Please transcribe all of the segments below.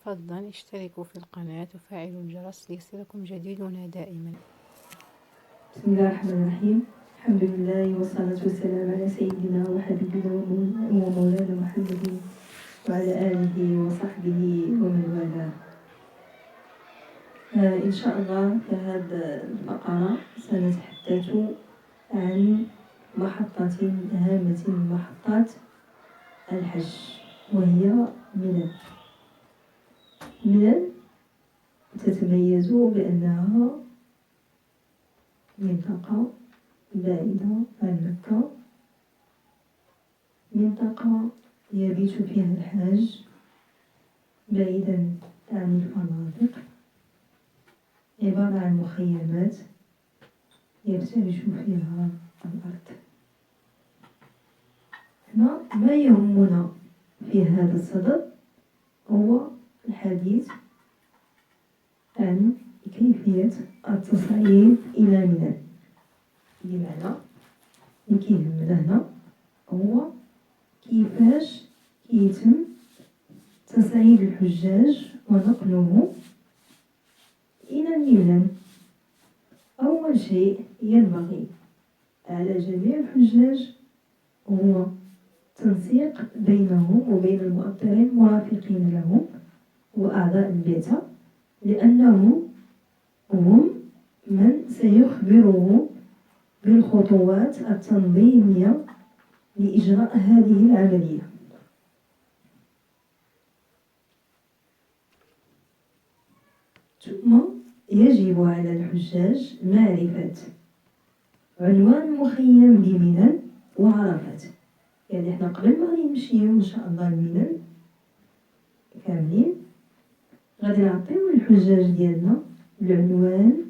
فضلا اشتركوا في القناة وفعلوا الجرس ليصلكم جديدنا دائما. بسم الله الرحمن الرحيم. الحمد لله والصلاة والسلام على سيدنا وحبيبنا ومولانا محمد وعلى آله وصحبه ومن والاه. إن شاء الله في هذه الفقرة سنتحدث عن محطة هامة من محطات الحج، وهي منى. منى تتميز بأنها منطقة بعيدة عن مكة، منطقة يبيت فيها الحاج بعيدا عن الفنادق، عبارة عن مخيمات يفترش فيها الأرض. ما يهمنا في هذا الصدد هو الحديث عن كيفية التصعيد إلى منى. بمعنى اللي كيهمنا هنا هو كيفاش يتم تصعيد الحجاج ونقله إلى الميلان. أول شيء ينبغي على جميع الحجاج هو تنسيق بينهم وبين المؤطرين المرافقين لهم وأعضاء البعثة، لأنهم هم من سيخبرهم بالخطوات التنظيمية لإجراء هذه العملية. ثم يجب على الحجاج معرفة عنوان المخيم بمنى وعرفات. يعني احنا قبل ما نمشيو ان شاء الله لمنى كاملين غادي نعطيو للحجاج ديالنا العنوان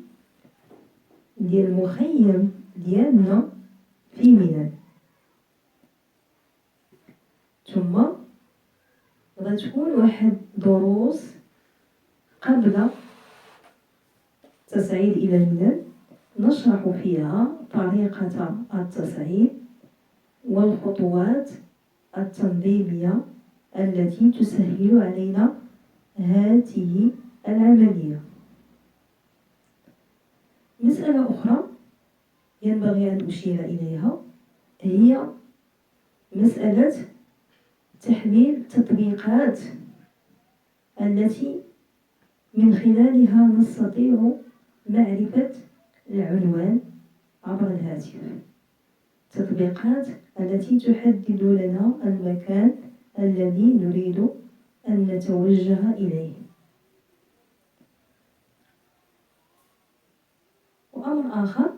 ديال المخيم ديالنا في منى. ثم غتكون واحد دروس قبل التصعيد إلى منى نشرح فيها طريقة التصعيد والخطوات التنظيمية التي تسهل علينا هذه العملية. مسألة أخرى ينبغي أن أشير إليها هي مسألة تحميل التطبيقات التي من خلالها نستطيع معرفة العنوان عبر الهاتف، التطبيقات التي تحدد لنا المكان الذي نريد أن نتوجه إليه. وأمر آخر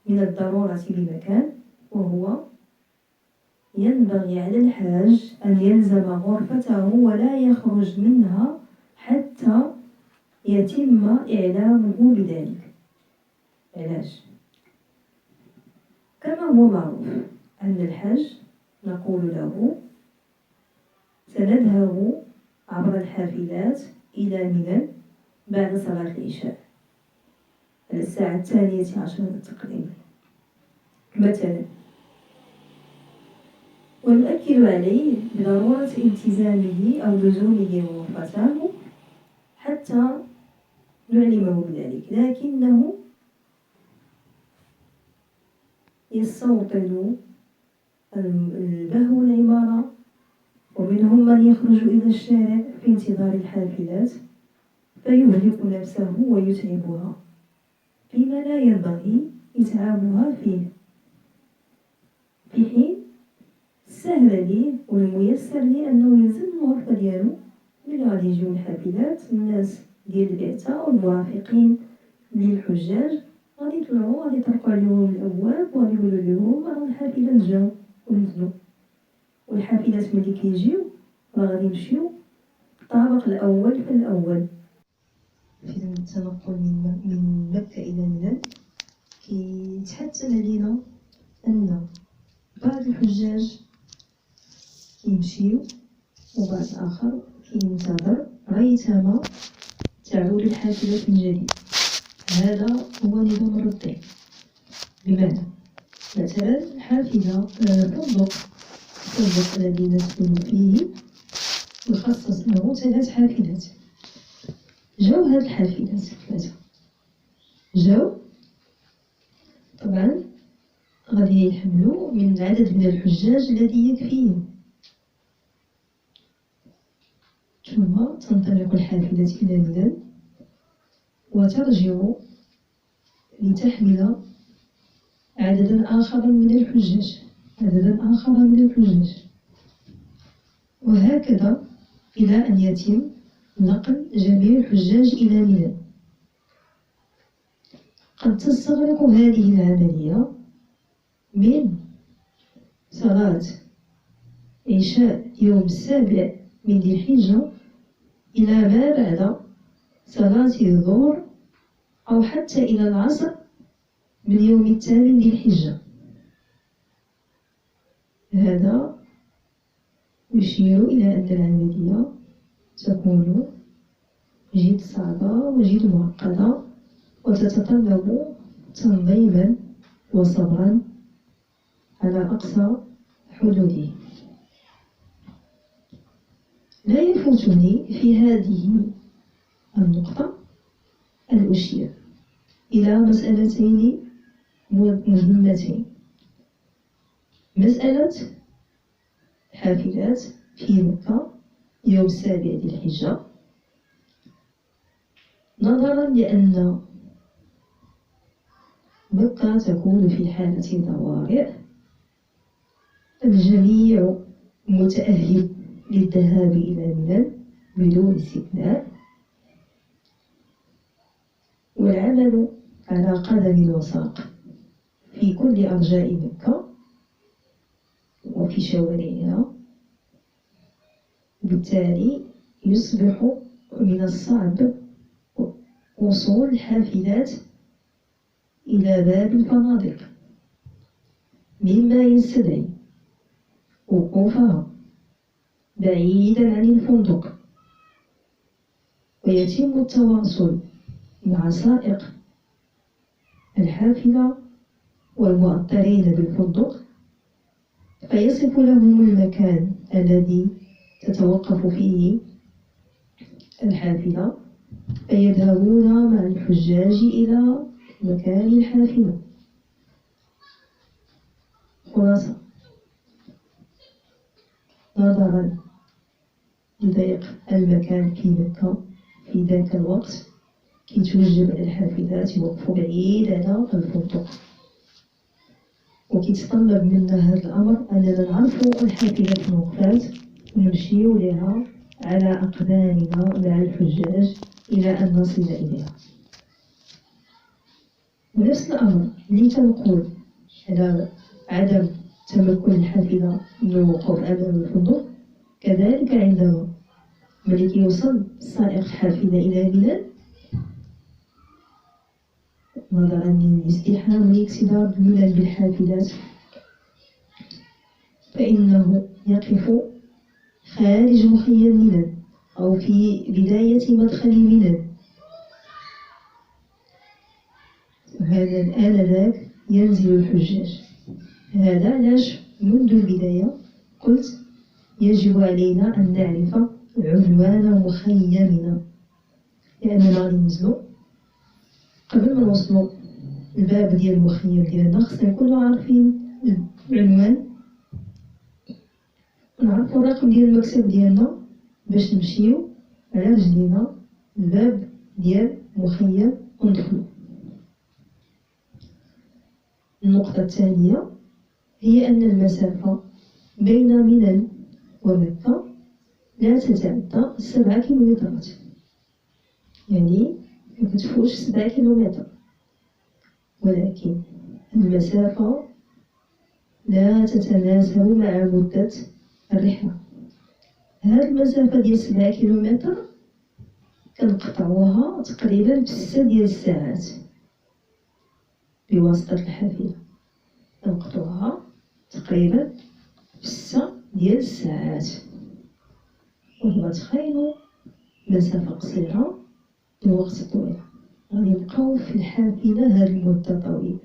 من الضرورة بمكان، وهو ينبغي على الحاج أن يلزم غرفته ولا يخرج منها حتى يتم إعلامه بذلك. علاش؟ كما هو معروف أن الحاج نقول له سنذهب عبر الحافلات إلى منى بعد صلاة العشاء على الساعة 12 تقريبا مثلا، ونؤكد عليه بضرورة التزامه أو لزومه غرفته حتى نعلمه بذلك، لكنه يستوطن البهو العمارة، ومنهم من يخرج إلى الشارع في انتظار الحافلات فيهلك نفسه ويتعبها فيما لا ينبغي إتعابها فيه، في حين السهل ليه والميسر ليه أنه يلزم الغرفة ديالو. ملي غادي يجيو الحافلات الناس ديال البعثة والمرافقين للحجاج غادي يطلعوا، غادي يطرقوا عليهم الأبواب وغادي يقولوا لهم راه الحافلات جاو ونزلوا. والحافلات ملي كيجيو راه غادي يمشيو الطابق الأول فالأول. في التنقل من مكة إلى منى كيتحتم علينا أن بعض الحجاج كيمشيو وبعض آخر كينتظر ريثما تعود الحافلة من جديد. هذا هو نظام الربطي. بمعنى مثلا الحافلة الفندق الذي نسكن فيه وخصص له 3 حافلات. جاو هاد الحافلات 3 جاو طبعا غادي يحملوا من عدد من الحجاج الذي يكفيهم، ثم تنطلق الحافلة إلى ميلان وترجع لتحمل عددا آخر من الحجاج، وهكذا إلى أن يتم نقل جميع الحجاج إلى ميلان. قد تستغرق هذه العملية من صلاة عشاء يوم 7 من ذي الحجة إلى ما بعد صلاة الظهر أو حتى إلى العصر من يوم 8 ذي الحجة. هذا يشير إلى أن العملية تكون جد صعبة وجد معقدة وتتطلب تنظيما وصبرا على أقصى حدوده. لا يفوتني في هذه النقطة أن أشير إلى مسألتين مهمتين: مسألة حافلات في مكة يوم 7 ذي الحجة، نظرا لأن مكة تكون في حالة طوارئ، الجميع متأهب للذهاب إلى ميلان بدون استثناء، والعمل على قدم وساق في كل أرجاء مكة وفي شوارعها. بالتالي يصبح من الصعب وصول الحافلات إلى باب الفنادق، مما يستدعي وقوفها بعيدا عن الفندق، ويتم التواصل مع سائق الحافلة والمؤطرين بالفندق فيصف لهم المكان الذي تتوقف فيه الحافلة، فيذهبون مع الحجاج إلى مكان الحافلة. خلاصة، نظرا لضيق المكان في مكة في ذاك الوقت كي توجب الحافلات يوقفوا بعيد على الفندق، وكيتطلب منا هذا الأمر أننا نعرفوا الحافلات الموقفات ونمشيو لها على أقدامنا مع الحجاج إلى أن نصل إليها. ونفس الأمر اللي تنقول على عدم تمكن الحافلة من الوقوف أمام الفندق، كذلك عندما ملي كيوصل سائق الحافلة إلى ميلان نظرا للازدحام والاكتظاظ ميلان بالحافلات فإنه يقف خارج مخيم ميلان أو في بداية مدخل ميلان، وهذا آنذاك ينزل الحجاج. هذا علاش منذ البداية قلت يجب علينا أن نعرف عنوان مخيمنا، لأننا غادي ننزلو قبل ما نوصلو الباب ديال المخيم ديالنا خصنا نكونو عارفين العنوان ونعرفو الرقم ديال المكتب ديالنا باش نمشيو على رجلينا الباب ديال المخيم وندخلو. النقطة الثانية هي أن المسافة بين ميلان ومكة لا تتعدى 7 كيلومترات، يعني ما كتفوتش 7 كيلومتر، ولكن المسافة لا تتناسب مع مدة الرحلة. هذه المسافة ديال 7 كيلومتر كنقطعوها تقريبا ب6 ديال الساعات بواسطة الحافلة، كنقطعوها تقريبا ب6 ديال الساعات. ودابا تخيلوا مسافة قصيرة بوقت طويل، غادي نبقاو في الحافلة هذه المدة طويلة.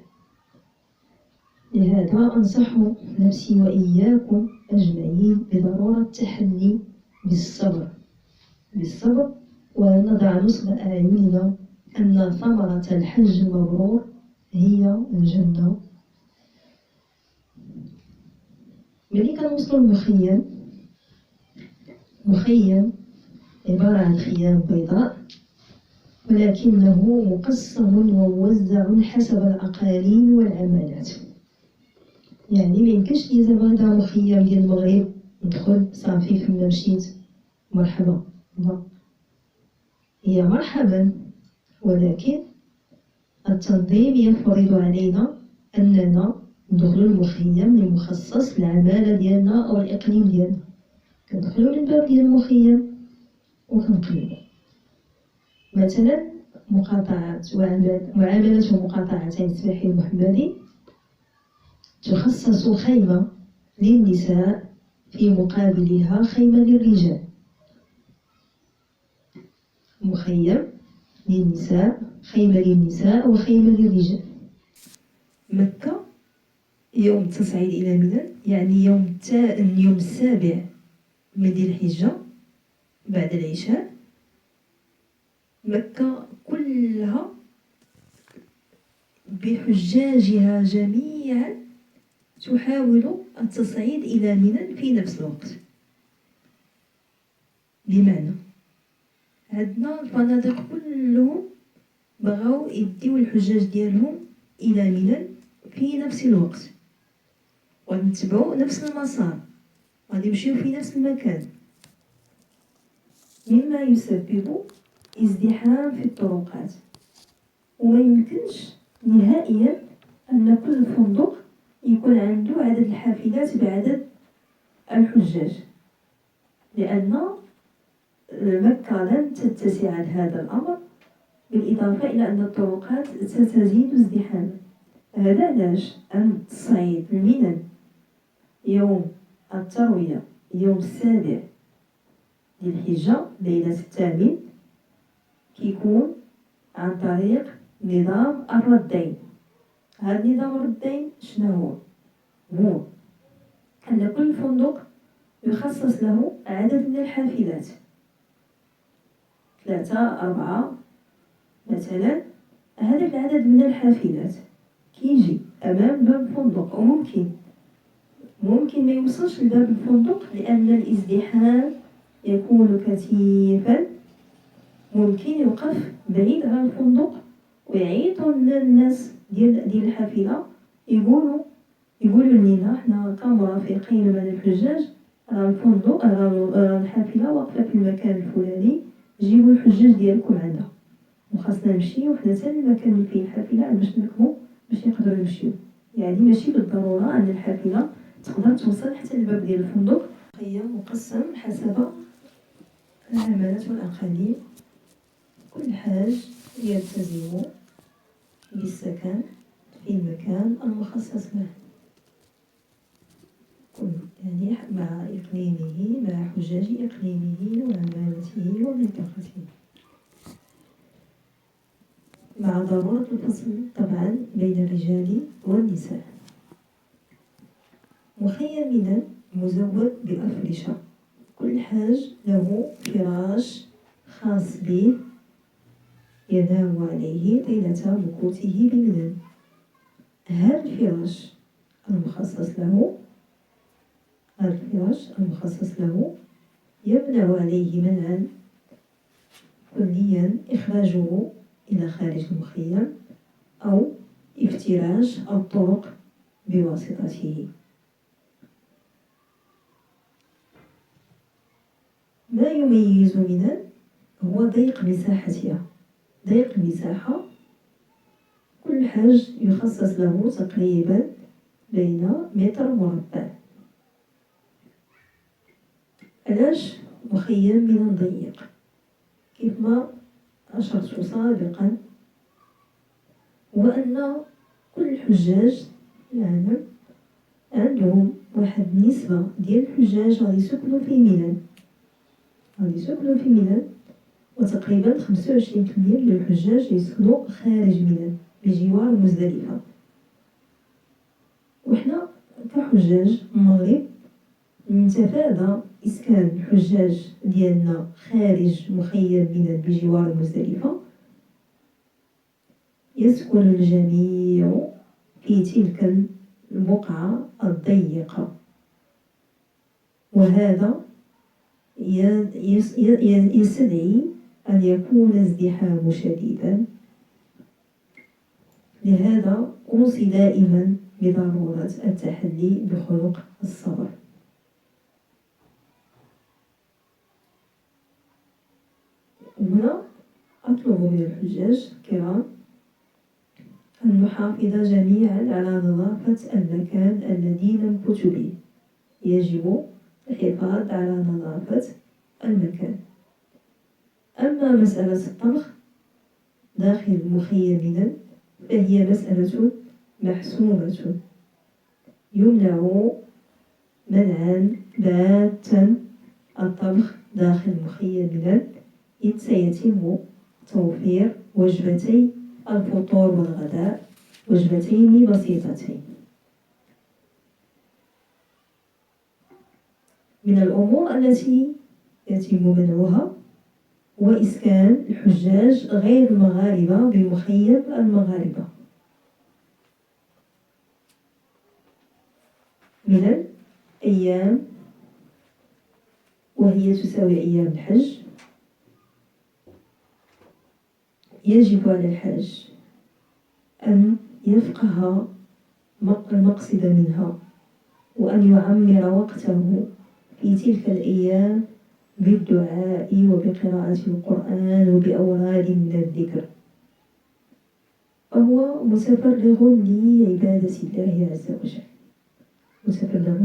لهذا أنصح نفسي وإياكم أجمعين بضرورة تحلي بالصبر ونضع نصب أعيننا أن ثمرة الحج المبرور هي الجنة. ملي كنوصلو للمخيم، مخيم عبارة عن خيام بيضاء ولكنه مقسم وموزع حسب الأقاليم والعمالات. يعني ميمكنش لي زعما هذا مخيم ديال المغرب ندخل صافي فين مشيت مرحبا، لا، هي مرحبا، ولكن التنظيم يفرض علينا أننا ندخلو المخيم المخصص للعمالة ديالنا أو الإقليم ديالنا. كندخلو للباب ديال المخيم وكنقلبو. مثلا معاملة ومقاطعة السباحي المحمدي تخصص خيمة للنساء في مقابلها خيمة للرجال. مخيم للنساء، خيمة للنساء وخيمة للرجال. مكة يوم التصعيد إلى منى، يعني يوم السابع من ذي الحجة بعد العشاء، مكة كلها بحجاجها جميعا تحاول التصعيد إلى منى في نفس الوقت. بمعنى عندنا الفنادق كلهم بغاو يديو الحجاج ديالهم إلى منى في نفس الوقت، ونتبعو نفس المسار، غادي نمشيو في نفس المكان، مما يسبب ازدحام في الطرقات. وما يمكنش نهائيا أن كل فندق يكون عنده عدد الحافلات بعدد الحجاج، لأن مكة لن تتسع لهذا الأمر، بالإضافة إلى أن الطرقات ستزيد ازدحاما. هذا علاش أن تصعيد منى يوم التروية يوم السابع للحجة ليلة الثامن كيكون عن طريق نظام الردين. هذا نظام الردين شنو هو أن كل فندق يخصص له عدد من الحافلات، 3 4 مثلا. هذا العدد من الحافلات كيجي أمام باب الفندق، وممكن ما يوصلش لباب الفندق لأن الازدحام يكون كثيفا. ممكن يوقف بعيد عن الفندق ويعيطوا الناس ديال الحافلة، يقولوا لنا حنا كمرافقين من الحجاج راه الفندق الحافلة واقفة في المكان الفلاني، جيبوا الحجاج ديالكم عندها، وخاصنا نمشيو حنا حتى المكان اللي فيه الحافلة باش نركبوا باش يقدروا يمشيو. يعني ماشي بالضرورة أن الحافلة تقدر توصل حتى للباب ديال الفندق. خيام مقسم حسب العمالة والأقاليم. كل حاج يلتزم بالسكن في المكان المخصص له، يعني مع إقليمه، مع حجاج إقليمه وعمالته ومنطقته، مع ضرورة الفصل طبعا بين الرجال والنساء. مخيم منى مزود بأفرشة، كل حاج له فراش خاص به ينام عليه ليلة مكوثه بمنى. هذا الفراش المخصص له يمنع عليه منعا كليا إخراجه إلى خارج المخيم أو افتراش الطرق بواسطته. ما يميز منى هو ضيق مساحتها. ضيق المساحة، كل حاج يخصص له تقريبا بين متر مربع. علاش مخيم منى ضيق؟ كيف ما أشرت سابقا، هو أن كل الحجاج العالم عندهم واحد النسبة ديال الحجاج غادي يسكنوا في منى، وتقريبا 25% من الحجاج يسكنوا خارج منى بجوار مزدلفة. وحنا كحجاج المغرب نتفادى إسكان الحجاج ديالنا خارج مخيم منى بجوار مزدلفة، يسكن الجميع في تلك البقعة الضيقة، وهذا يستدعي أن يكون ازدحام شديدا. لهذا أوصي دائما بضرورة التحلي بخلق الصبر. هنا أطلب من الحجاج الكرام أن نحافظ جميعا على نظافة المكان الذي نمكث به. يجب الحفاظ على نظافة المكان. أما مسألة الطبخ داخل مخيمنا فهي مسألة محسومة، يمنع منعا باتا الطبخ داخل مخيمنا، إذ سيتم توفير وجبتي الفطور والغداء، وجبتين بسيطتين. من الأمور التي يتم منعها هو إسكان الحجاج غير المغاربة بمخيم المغاربة. من الأيام وهي تساوي أيام الحج يجب على الحاج أن يفقه المقصد منها، وأن يعمر وقته في تلك الأيام بالدعاء وبقراءة القرآن وبأوراد من الذكر، فهو متفرغ لعبادة الله عز وجل، متفرغ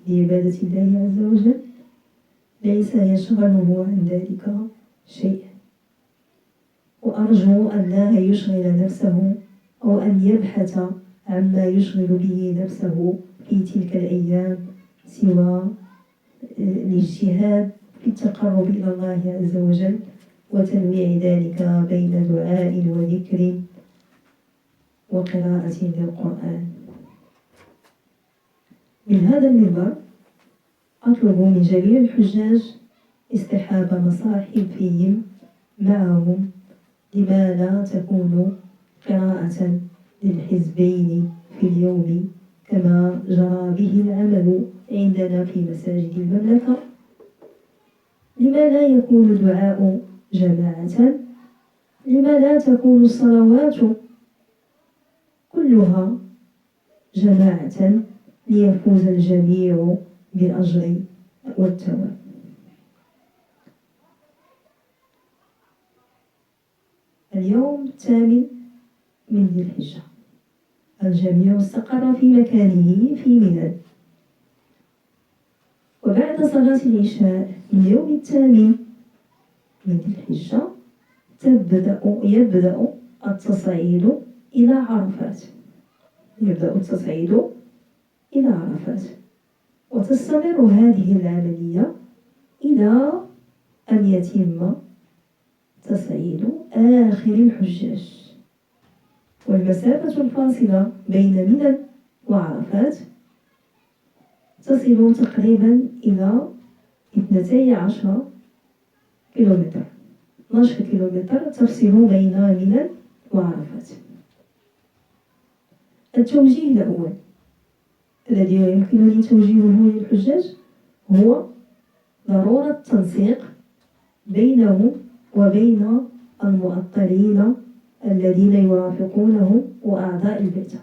لعبادة الله عز وجل، ليس يشغله عن ذلك شيء. وأرجو أن لا يشغل نفسه أو أن يبحث عما يشغل به نفسه في تلك الأيام سوى الاجتهاد في التقرب إلى الله عز وجل، وتنويع ذلك بين دعاء وذكر وقراءة للقرآن. من هذا المنبر أطلب من جميع الحجاج اصطحاب مصاحب فيهم معهم، لما لا تكون قراءة للحزبين في اليوم كما جرى به العمل عندنا في مساجد المملكة، لما لا يكون الدعاء جماعة، لما لا تكون الصلوات كلها جماعة، ليفوز الجميع بالأجر والثواب. اليوم 8 من ذي الحجة، الجميع استقر في مكانه في منى، وبعد صلاة العشاء من يوم 8 من ذي الحجة يبدأ التصعيد إلى عرفات، وتستمر هذه العملية إلى أن يتم تصعيد آخر الحجاج. والمسافة الفاصلة بين منى وعرفات تصل تقريبا إلى 12 كيلومتر، 12 كيلومتر تفصل بين منى وعرفات. التوجيه الأول الذي يمكنني توجيهه للحجاج هو ضرورة التنسيق بينهم وبين المؤطرين الذين يرافقونه وأعضاء البعثة،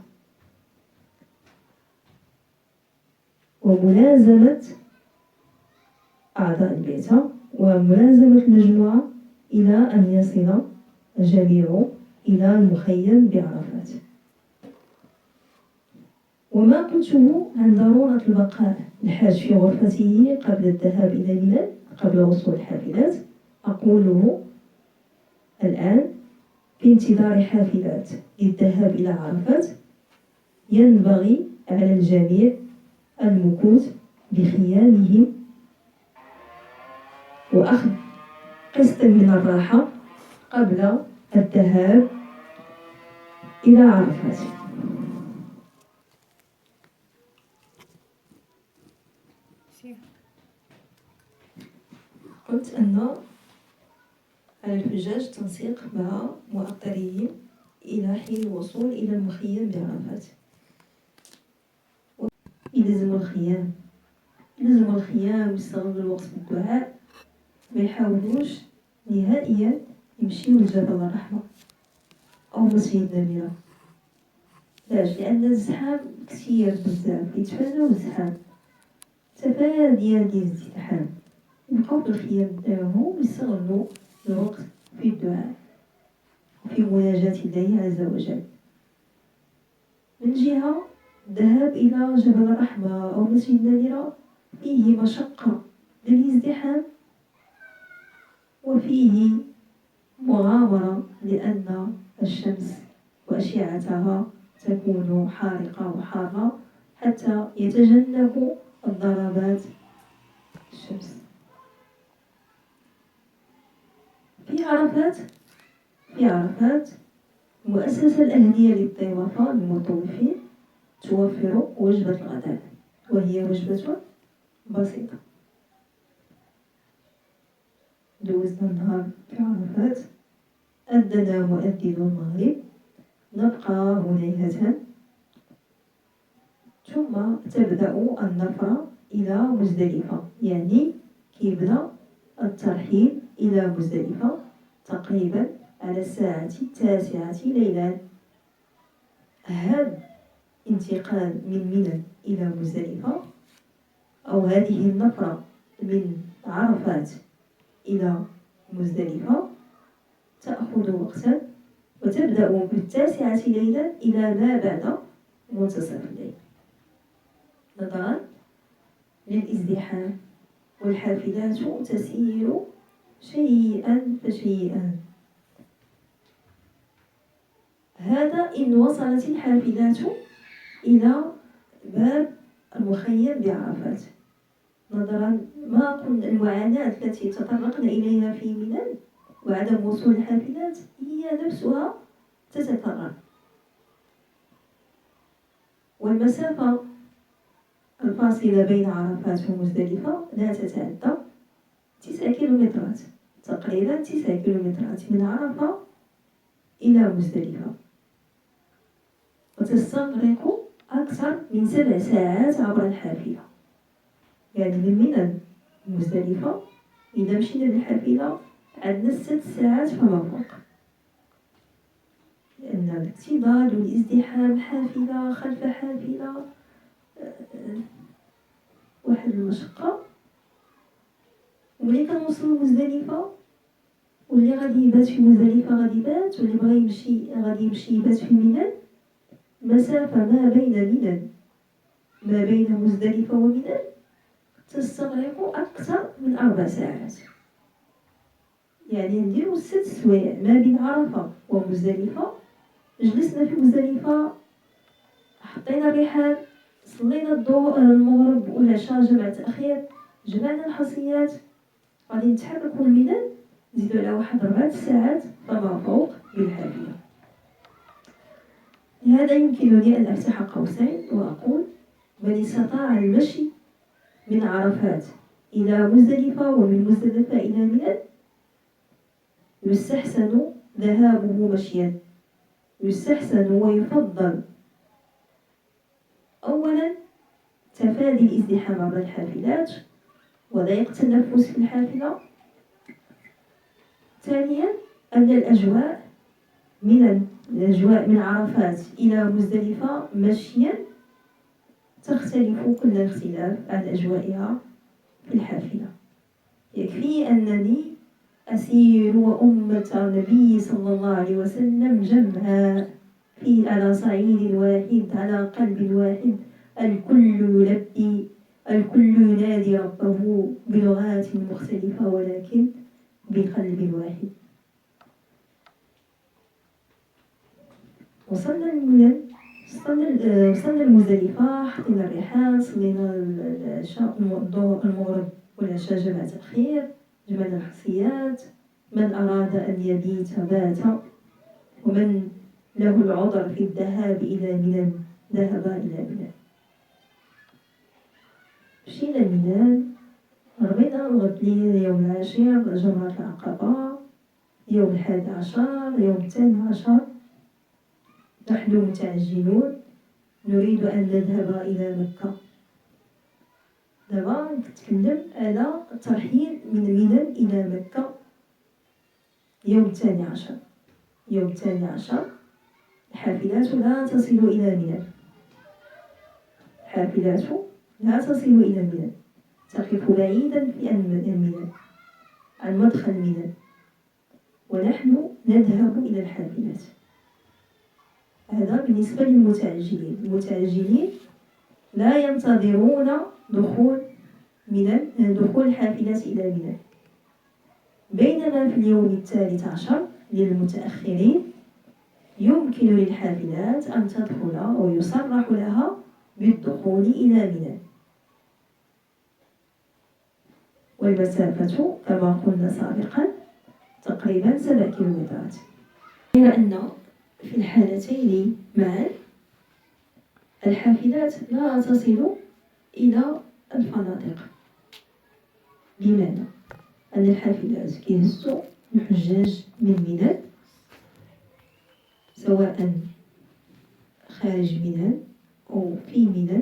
وملازمة أعضاء البعثة وملازمة المجموعة إلى أن يصل الجميع إلى المخيم بعرفات. وما قلته عن ضرورة البقاء الحاج في غرفته قبل الذهاب إلى منى قبل وصول الحافلات أقوله الآن في انتظار حافلات للذهاب إلى عرفات. ينبغي على الجميع المكوث بخيامهم وأخذ قسط من الراحة قبل الذهاب إلى عرفات. قلت أن على الحجاج التنسيق مع مؤطريهم إلى حين الوصول إلى المخيم بعرفات. يلزموا الخيام ويستغلوا الوقت بالدعاء، ما يحاولوش نهائيا يمشيو لجبل الرحمة أو مسجد النميرة. علاش؟ لأن الزحام كثير بزاف، يتفاداو الزحام، تفاديا للازدحام، يبقاو بالخيام تاعهم ويستغلوا الوقت في الدعاء وفي مناجاة الله عز وجل. من جهة الذهاب إلى جبل الرحمة أو مسجد النميرة فيه مشقة للازدحام وفيه مغامرة، لأن الشمس وأشعتها تكون حارقة وحارة حتى يتجنبوا ضربات الشمس. في عرفات المؤسسة الأهلية للطوافة للمطوفين توفر وجبة الغداء، وهي وجبة بسيطة. دوزنا النهار في عرفات، أذن مؤذن المغرب، نبقى هنيهة، ثم تبدأ النفر إلى مزدلفة. يعني كيبدأ الترحيل إلى مزدلفة تقريبا على الساعة 9 ليلا. هذا انتقال من منى إلى مزدلفة أو هذه النفرة من عرفات إلى مزدلفة تأخذ وقتا، وتبدأ من 9 ليلا إلى ما بعد منتصف الليل، نظرا للازدحام، والحافلات تسير شيئا فشيئا. هذا إن وصلت الحافلات إلى باب المخيم بعرفات، نظرا ما قلنا المعاناة التي تطرقنا إليها في منى وعدم وصول الحافلات هي نفسها تتكرر. والمسافة الفاصلة بين عرفات ومزدلفة لا تتعدى 9 كيلومترات، تقريبا 9 كيلومترات من عرفة إلى مزدلفة، وتستغرق أكثر من 7 ساعات عبر الحافلة. يعني من منى لمزدلفة إذا مشينا بالحافلة عندنا 6 ساعات فما فوق، لأن الاكتظاظ والازدحام، حافلة خلف حافلة، واحد المشقة. وملي كنوصلو لمزدلفة، واللي غادي يبات في مزدلفة غادي يبات، واللي بغا يمشي غادي يمشي يبات في منى. مسافة ما بين مزدلفة ومنى تستغرق أكثر من 4 ساعات. يعني نديرو 6 سوايع ما بين عرفة ومزدلفة. جلسنا في مزدلفة، حطينا الرحال، صلينا الضوء المغرب والعشاء جمع تأخير، جمعنا الحصيات، غادي نتحركو لمنى، نزيدو على واحد 4 ساعات فما فوق بالحافلة. لهذا يمكنني أن أفتح قوسين وأقول: من استطاع المشي من عرفات إلى مزدلفة ومن مزدلفة إلى منى يستحسن ذهابه مشيا. يستحسن ويفضل أولا تفادي الازدحام عبر الحافلات وضيق التنفس في الحافلة. ثانيا أن الأجواء من عرفات إلى مزدلفة مشيا تختلف كل الاختلاف عن أجوائها في الحافلة. يكفي أنني أسير وأمة النبي صلى الله عليه وسلم جمعاء على صعيد واحد، على قلب واحد، الكل يلبي، الكل ينادي ربه بلغات مختلفة ولكن بقلب واحد. وصلنا المزدلفة، حطينا الرحال، صلينا العشاء، المغرب والعشاء جمع تأخير، جمعنا الحصيات. من أراد أن يبيت بات، ومن له العذر في الذهاب إلى منى ذهب إلى منى. مشينا منى ربينا الغد يوم 10 جمرة العقبة، يوم 11، يوم 12 نحن متعجلون نريد أن نذهب إلى مكة. دابا نتكلم على الترحيل من منى إلى مكة يوم 12. يوم 12 الحافلات لا تصل إلى منى، الحافلات لا تصل إلى منى، تقف بعيدا في منى عن مدخل منى، ونحن نذهب إلى الحافلات. هذا بالنسبة للمتعجلين. المتعجلين لا ينتظرون دخول الحافلات إلى منى. بينما في اليوم 13 للمتأخرين يمكن للحافلات أن تدخل أو يصرح لها بالدخول إلى منى، والمسافة كما قلنا سابقا تقريبا 7 كيلومترات. غير أن في الحالتين معا الحافلات لا تصل إلى الفنادق، بمعنى أن الحافلات كيهزو الحجاج من منى سواء خارج منى أو في منى،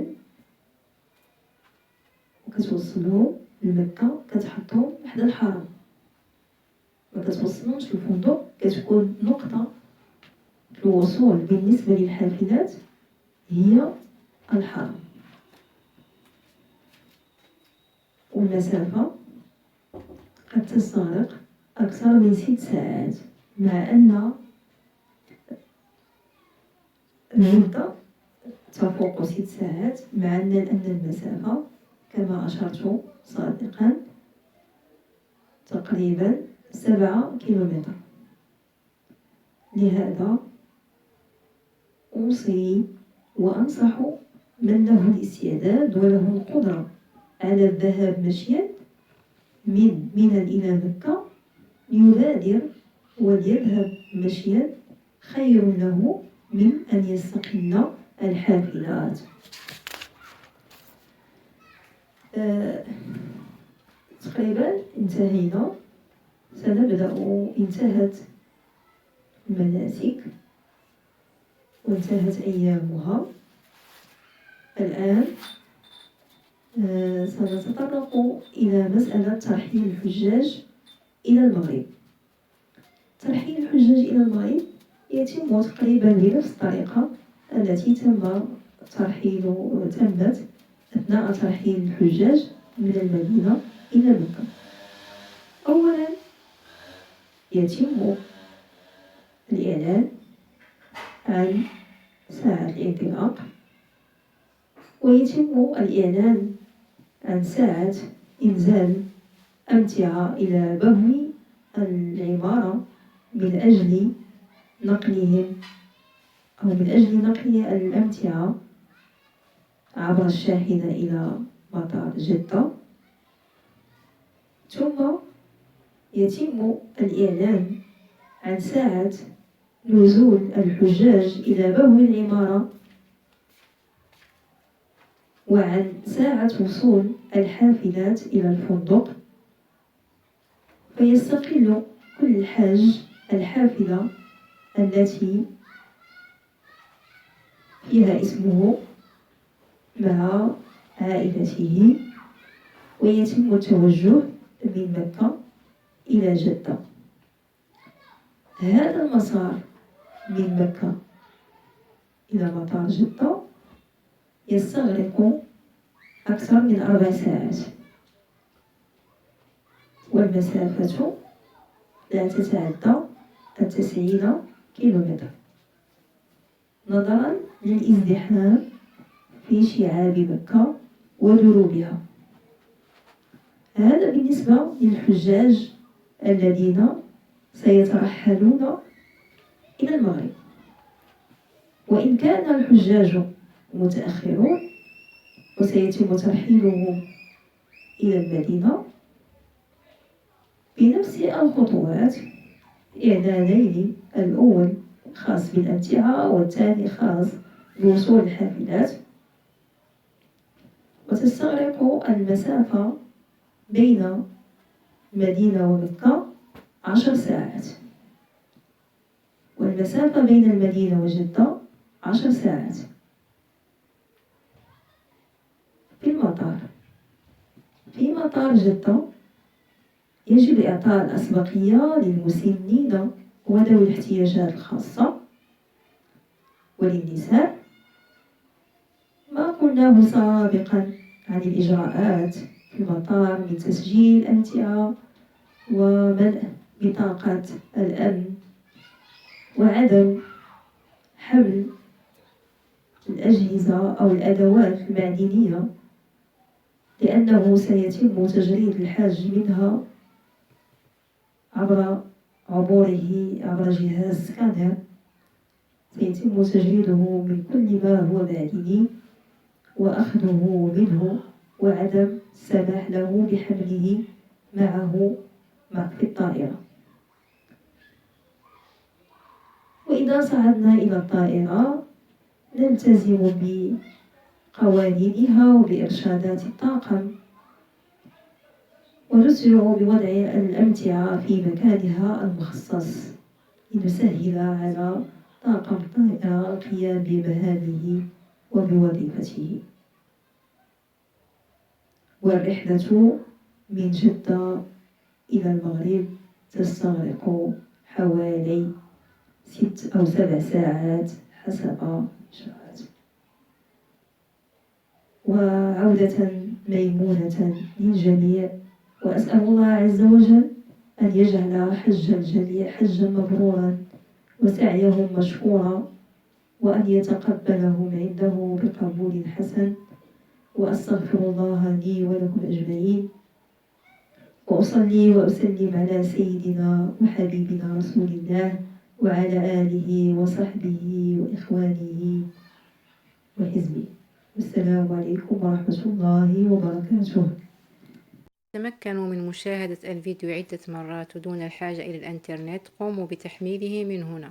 وكتوصلهم لمكة، كتحطهم حدا الحرم، ما كتوصلهمش للفندق، كتكون نقطة الوصول بالنسبة للحافلات هي الحرم. والمسافة قد تستغرق أكثر من 6 ساعات، مع أن المدة تفوق 6 ساعات، مع أن المسافة كما أشرت سابقا تقريبا 7 كيلومتر. لهذا أوصي وأنصح من له الاستعداد وله القدرة على الذهاب مشيا من منى إلى مكة يبادر وليذهب مشيا، خير له من أن يستقل الحافلات. تقريبا انتهينا، انتهت المناسك وانتهت أيامها. الآن سنتطرق إلى مسألة ترحيل الحجاج إلى المغرب. ترحيل الحجاج إلى المغرب يتم تقريبا بنفس الطريقة التي تمت أثناء ترحيل الحجاج من المدينة إلى مكة. أولا يتم الإعلان عن ساعة الانطلاق، ويتم الإعلان عن ساعة إنزال أمتعة إلى بوابة العمارة من أجل نقل الأمتعة عبر الشاحنة إلى مطار جدة. ثم يتم الإعلان عن ساعة نزول الحجاج إلى بوابة العمارة، وعن ساعة وصول الحافلات إلى الفندق، فيستقل كل حاج الحافلة التي فيها اسمه مع عائلته، ويتم التوجه من مكة إلى جدة. هذا المسار من مكة إلى مطار جدة يستغرق أكثر من 4 ساعات، والمسافة لا تتعدى 90 كيلومتر نظرا للازدحام في شعاب مكة ودروبها. هذا بالنسبة للحجاج الذين سيترحلون إلى المغرب. وإن كان الحجاج متأخرون وسيتم ترحيلهم إلى المدينة بنفس الخطوات، إعلانين، الأول خاص بالأمتعة والثاني خاص بوصول الحافلات، وتستغرق المسافة بين المدينة ومكة 10 ساعات، والمسافة بين المدينة وجدة 10 ساعات. في مطار جدة يجب إعطاء الأسبقية للمسنين وذوي الاحتياجات الخاصة وللنساء. ما قلناه سابقا عن الإجراءات في المطار من تسجيل أمتعة وملء بطاقة الأمن وعدم حمل الأجهزة أو الأدوات المعدنية، لأنه سيتم تجريد الحاج منها عبر عبوره عبر جهاز سكانر. سيتم تجريده من كل ما هو معدني وأخذه منه وعدم السماح له بحمله معه في الطائرة. وإذا صعدنا إلى الطائرة نلتزم بقوانينها وبإرشادات الطاقم، ونسرع بوضع الأمتعة في مكانها المخصص لنسهل على طاقم الطائرة القيام بمهامه وبوظيفته. والرحلة من جدة إلى المغرب تستغرق حوالي 6 أو 7 ساعات حسب الإجراءات. وعودة ميمونة للجميع، وأسأل الله عز وجل أن يجعل حج الجميع حجا مبرورا وسعيهم مشكورا، وأن يتقبلهم عنده بقبول حسن. وأستغفر الله لي ولكم أجمعين، وأصلي وأسلم على سيدنا وحبيبنا رسول الله وعلى آله وصحبه وإخوانه وحزبه. والسلام عليكم ورحمة الله وبركاته. تمكنوا من مشاهدة الفيديو عدة مرات دون الحاجة إلى الإنترنت. قوموا بتحميله من هنا.